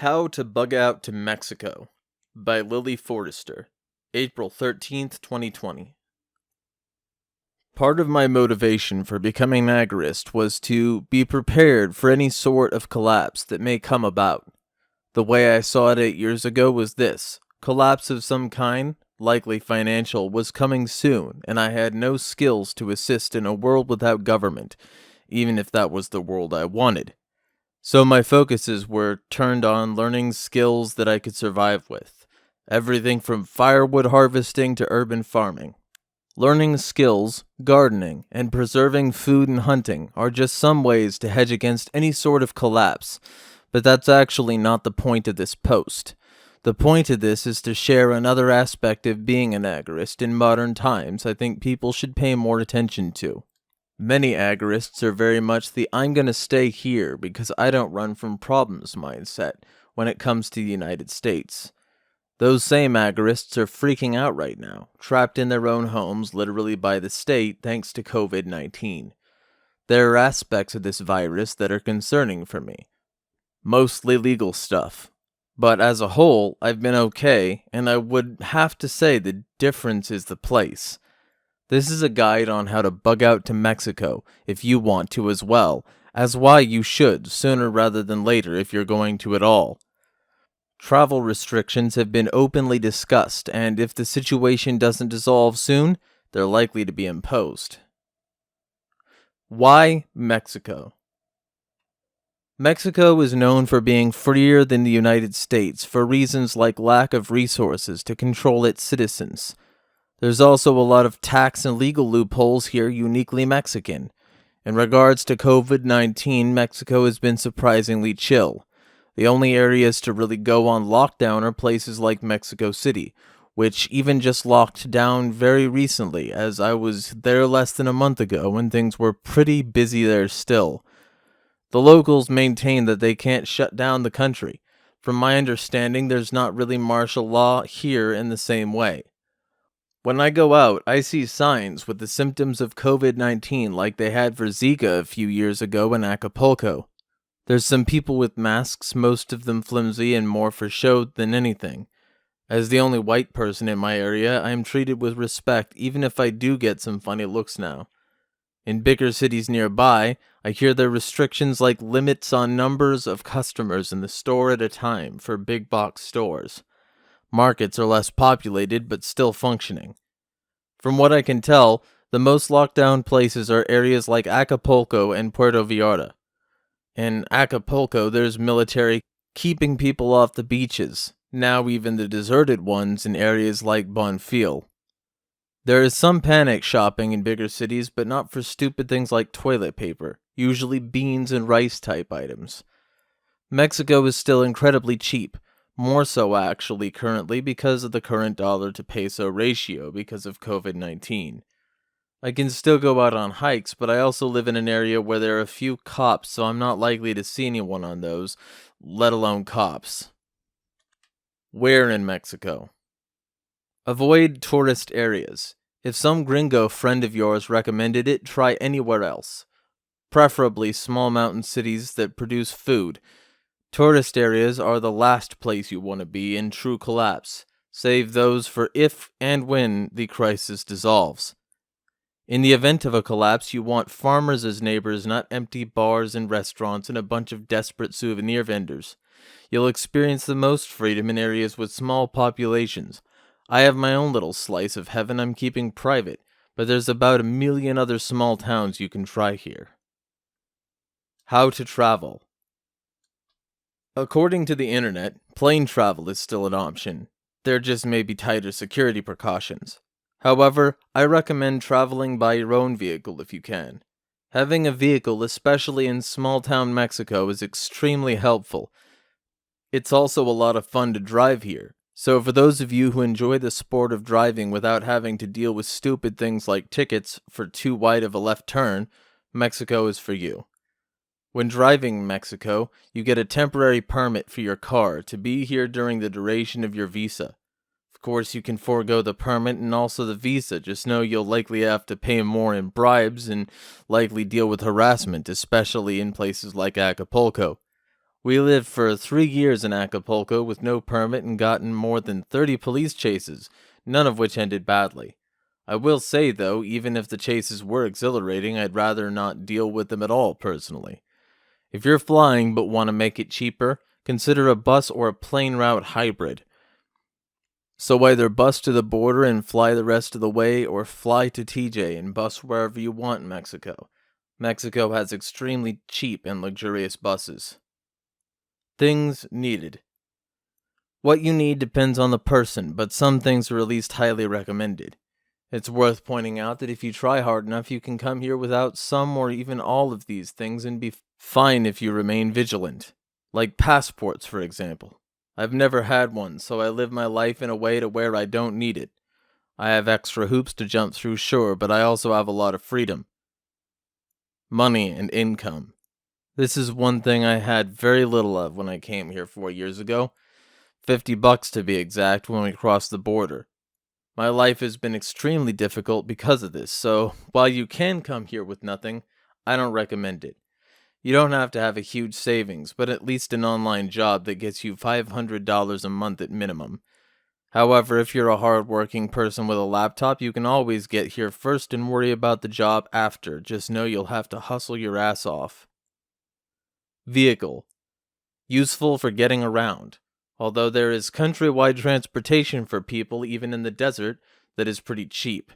How to Bug Out to Mexico by Lily Forrester, April 13th, 2020. Part of my motivation for becoming an agorist was to be prepared for any sort of collapse that may come about. The way I saw it 8 years ago was this: collapse of some kind, likely financial, was coming soon, and I had no skills to assist in a world without government, even if that was the world I wanted. So my focuses were turned on learning skills that I could survive with. Everything from firewood harvesting to urban farming. Learning skills, gardening, and preserving food and hunting are just some ways to hedge against any sort of collapse, but that's actually not the point of this post. The point of this is to share another aspect of being an agorist in modern times I think people should pay more attention to. Many agorists are very much the "I'm gonna stay here because I don't run from problems" mindset when it comes to the United States. Those same agorists are freaking out right now, trapped in their own homes literally by the state thanks to COVID-19. There are aspects of this virus that are concerning for me. Mostly legal stuff. But as a whole, I've been okay, and I would have to say the difference is the place. This is a guide on how to bug out to Mexico if you want to as well, as why you should sooner rather than later if you're going to at all. Travel restrictions have been openly discussed, and if the situation doesn't dissolve soon, they're likely to be imposed. Why Mexico? Mexico is known for being freer than the United States for reasons like lack of resources to control its citizens. There's also a lot of tax and legal loopholes here uniquely Mexican. In regards to COVID-19, Mexico has been surprisingly chill. The only areas to really go on lockdown are places like Mexico City, which even just locked down very recently, as I was there less than a month ago and things were pretty busy there still. The locals maintain that they can't shut down the country. From my understanding, there's not really martial law here in the same way. When I go out, I see signs with the symptoms of COVID-19 like they had for Zika a few years ago in Acapulco. There's some people with masks, most of them flimsy and more for show than anything. As the only white person in my area, I am treated with respect even if I do get some funny looks now. In bigger cities nearby, I hear there are restrictions like limits on numbers of customers in the store at a time for big box stores. Markets are less populated but still functioning. From what I can tell, the most locked down places are areas like Acapulco and Puerto Vallarta. In Acapulco, there's military keeping people off the beaches, now even the deserted ones in areas like Bonfil. There is some panic shopping in bigger cities, but not for stupid things like toilet paper, usually beans and rice type items. Mexico is still incredibly cheap, more so actually currently because of the current dollar to peso ratio because of COVID-19. I can still go out on hikes, but I also live in an area where there are a few cops, so I'm not likely to see anyone on those, let alone cops. Where in Mexico? Avoid tourist areas. If some gringo friend of yours recommended it, try anywhere else. Preferably small mountain cities that produce food. Tourist areas are the last place you want to be in true collapse. Save those for if and when the crisis dissolves. In the event of a collapse, you want farmers as neighbors, not empty bars and restaurants and a bunch of desperate souvenir vendors. You'll experience the most freedom in areas with small populations. I have my own little slice of heaven I'm keeping private, but there's about 1,000,000 other small towns you can try here. How to travel. According to the internet, plane travel is still an option. There just may be tighter security precautions. However, I recommend traveling by your own vehicle if you can. Having a vehicle, especially in small-town Mexico, is extremely helpful. It's also a lot of fun to drive here, so for those of you who enjoy the sport of driving without having to deal with stupid things like tickets for too wide of a left turn, Mexico is for you. When driving Mexico, you get a temporary permit for your car to be here during the duration of your visa. Of course, you can forego the permit and also the visa, just know you'll likely have to pay more in bribes and likely deal with harassment, especially in places like Acapulco. We lived for 3 years in Acapulco with no permit and gotten more than 30 police chases, none of which ended badly. I will say, though, even if the chases were exhilarating, I'd rather not deal with them at all, personally. If you're flying but want to make it cheaper, consider a bus or a plane route hybrid. So either bus to the border and fly the rest of the way, or fly to TJ and bus wherever you want in Mexico. Mexico has extremely cheap and luxurious buses. Things needed. What you need depends on the person, but some things are at least highly recommended. It's worth pointing out that if you try hard enough, you can come here without some or even all of these things and be fine if you remain vigilant. Like passports, for example. I've never had one, so I live my life in a way to where I don't need it. I have extra hoops to jump through, sure, but I also have a lot of freedom. Money and income. This is one thing I had very little of when I came here 4 years ago. $50 to be exact when we crossed the border. My life has been extremely difficult because of this, so while you can come here with nothing, I don't recommend it. You don't have to have a huge savings, but at least an online job that gets you $500 a month at minimum. However, if you're a hard-working person with a laptop, you can always get here first and worry about the job after. Just know you'll have to hustle your ass off. Vehicle. Useful for getting around. Although there is countrywide transportation for people, even in the desert, that is pretty cheap.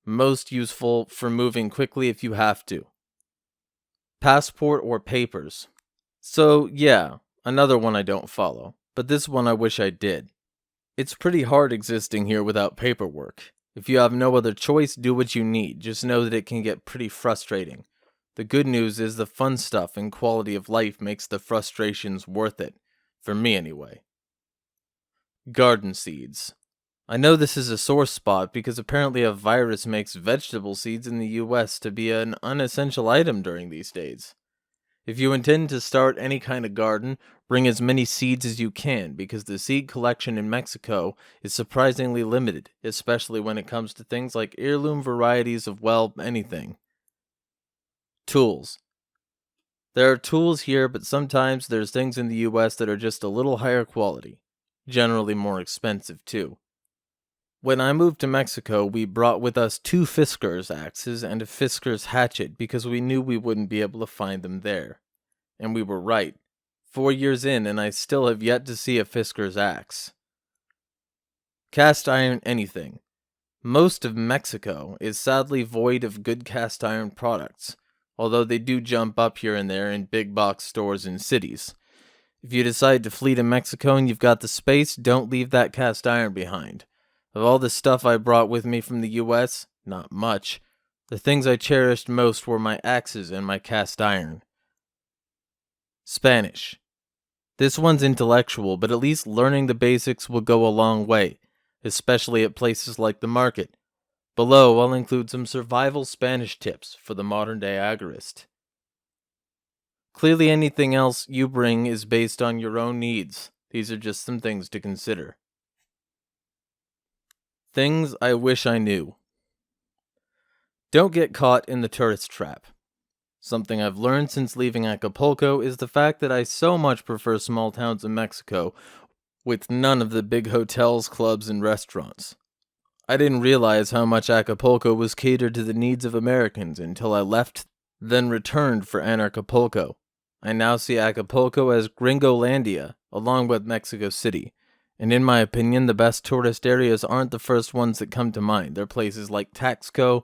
Most useful for moving quickly if you have to. Passport or papers. So, yeah, another one I don't follow, but this one I wish I did. It's pretty hard existing here without paperwork. If you have no other choice, do what you need. Just know that it can get pretty frustrating. The good news is the fun stuff and quality of life makes the frustrations worth it. For me, anyway. Garden seeds. I know this is a sore spot because apparently a virus makes vegetable seeds in the US to be an unessential item during these days. If you intend to start any kind of garden, bring as many seeds as you can because the seed collection in Mexico is surprisingly limited, especially when it comes to things like heirloom varieties of, well, anything. Tools. There are tools here, but sometimes there's things in the US that are just a little higher quality. Generally more expensive, too. When I moved to Mexico, we brought with us 2 Fisker's axes and a Fisker's hatchet because we knew we wouldn't be able to find them there. And we were right. 4 years in, and I still have yet to see a Fisker's axe. Cast iron anything. Most of Mexico is sadly void of good cast iron products, although they do jump up here and there in big box stores in cities. If you decide to flee to Mexico and you've got the space, don't leave that cast iron behind. Of all the stuff I brought with me from the US, not much. The things I cherished most were my axes and my cast iron. Spanish. This one's intellectual, but at least learning the basics will go a long way, especially at places like the market. Below, I'll include some survival Spanish tips for the modern-day agorist. Clearly anything else you bring is based on your own needs. These are just some things to consider. Things I wish I knew. Don't get caught in the tourist trap. Something I've learned since leaving Acapulco is the fact that I so much prefer small towns in Mexico with none of the big hotels, clubs, and restaurants. I didn't realize how much Acapulco was catered to the needs of Americans until I left, then returned for Anarchapulco. I now see Acapulco as Gringolandia, along with Mexico City. And in my opinion, the best tourist areas aren't the first ones that come to mind. They're places like Taxco,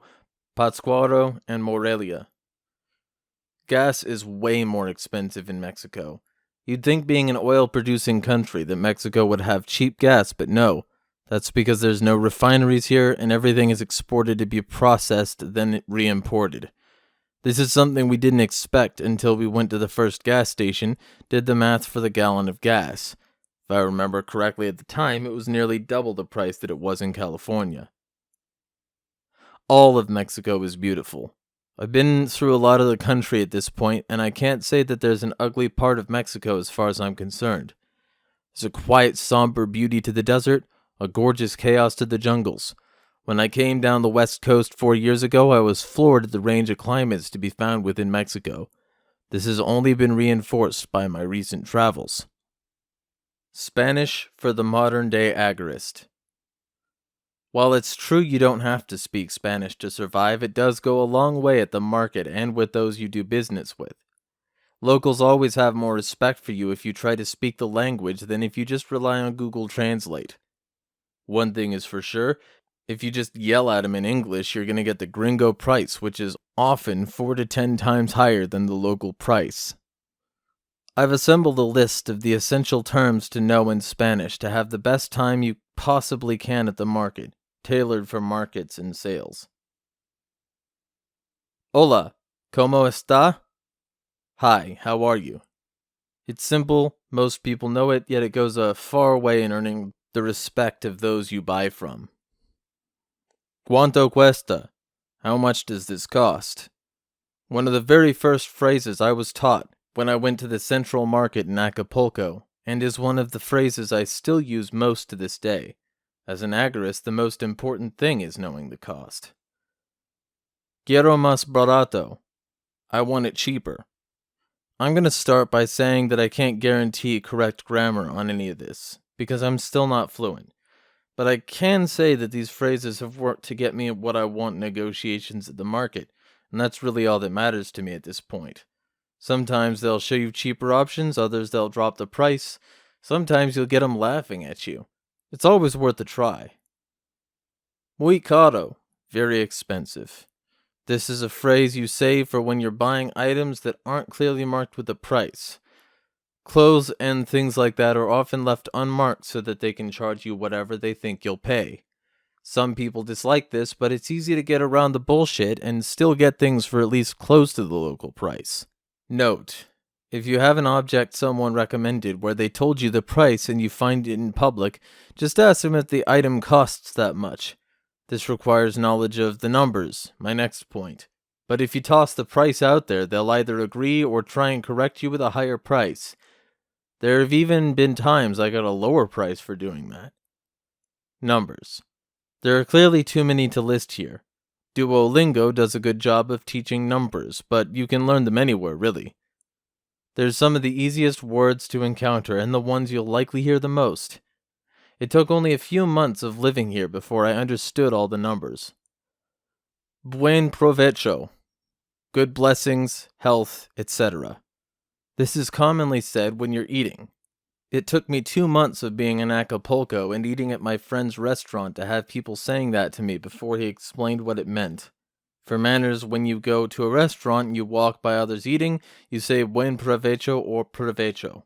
Pátzcuaro, and Morelia. Gas is way more expensive in Mexico. You'd think being an oil-producing country that Mexico would have cheap gas, but no. That's because there's no refineries here and everything is exported to be processed, then re-imported. This is something we didn't expect until we went to the first gas station, did the math for the gallon of gas. If I remember correctly at the time, it was nearly double the price that it was in California. All of Mexico is beautiful. I've been through a lot of the country at this point, and I can't say that there's an ugly part of Mexico as far as I'm concerned. There's a quiet, somber beauty to the desert, a gorgeous chaos to the jungles. When I came down the west coast 4 years ago, I was floored at the range of climates to be found within Mexico. This has only been reinforced by my recent travels. Spanish for the modern-day agorist. While it's true you don't have to speak Spanish to survive, it does go a long way at the market and with those you do business with. Locals always have more respect for you if you try to speak the language than if you just rely on Google Translate. One thing is for sure, if you just yell at them in English, you're going to get the gringo price, which is often 4 to 10 times higher than the local price. I've assembled a list of the essential terms to know in Spanish to have the best time you possibly can at the market, tailored for markets and sales. Hola, ¿cómo está? Hi, how are you? It's simple, most people know it, yet it goes a far way in earning the respect of those you buy from. ¿Cuánto cuesta? How much does this cost? One of the very first phrases I was taught when I went to the Central Market in Acapulco, and is one of the phrases I still use most to this day. As an agorist, the most important thing is knowing the cost. Quiero más barato. I want it cheaper. I'm going to start by saying that I can't guarantee correct grammar on any of this, because I'm still not fluent. But I can say that these phrases have worked to get me what I want in negotiations at the market, and that's really all that matters to me at this point. Sometimes they'll show you cheaper options, others they'll drop the price. Sometimes you'll get them laughing at you. It's always worth a try. Muy caro, very expensive. This is a phrase you say for when you're buying items that aren't clearly marked with a price. Clothes and things like that are often left unmarked so that they can charge you whatever they think you'll pay. Some people dislike this, but it's easy to get around the bullshit and still get things for at least close to the local price. Note: if you have an object someone recommended where they told you the price and you find it in public, just ask them if the item costs that much. This requires knowledge of the numbers, my next point. But if you toss the price out there, they'll either agree or try and correct you with a higher price. There have even been times I got a lower price for doing that. Numbers. There are clearly too many to list here. Duolingo does a good job of teaching numbers, but you can learn them anywhere, really. There's some of the easiest words to encounter and the ones you'll likely hear the most. It took only a few months of living here before I understood all the numbers. Buen provecho. Good blessings, health, etc. This is commonly said when you're eating. It took me 2 months of being in Acapulco and eating at my friend's restaurant to have people saying that to me before he explained what it meant. For manners, when you go to a restaurant and you walk by others eating, you say buen provecho or provecho.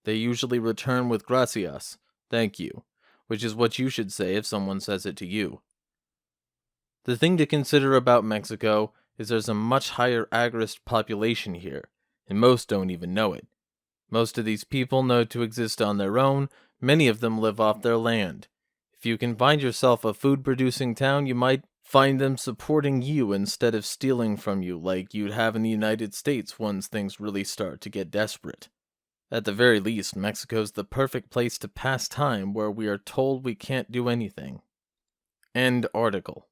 They usually return with gracias, thank you, which is what you should say if someone says it to you. The thing to consider about Mexico is there's a much higher agorist population here, and most don't even know it. Most of these people know to exist on their own, many of them live off their land. If you can find yourself a food-producing town, you might find them supporting you instead of stealing from you like you'd have in the United States once things really start to get desperate. At the very least, Mexico's the perfect place to pass time where we are told we can't do anything. End article.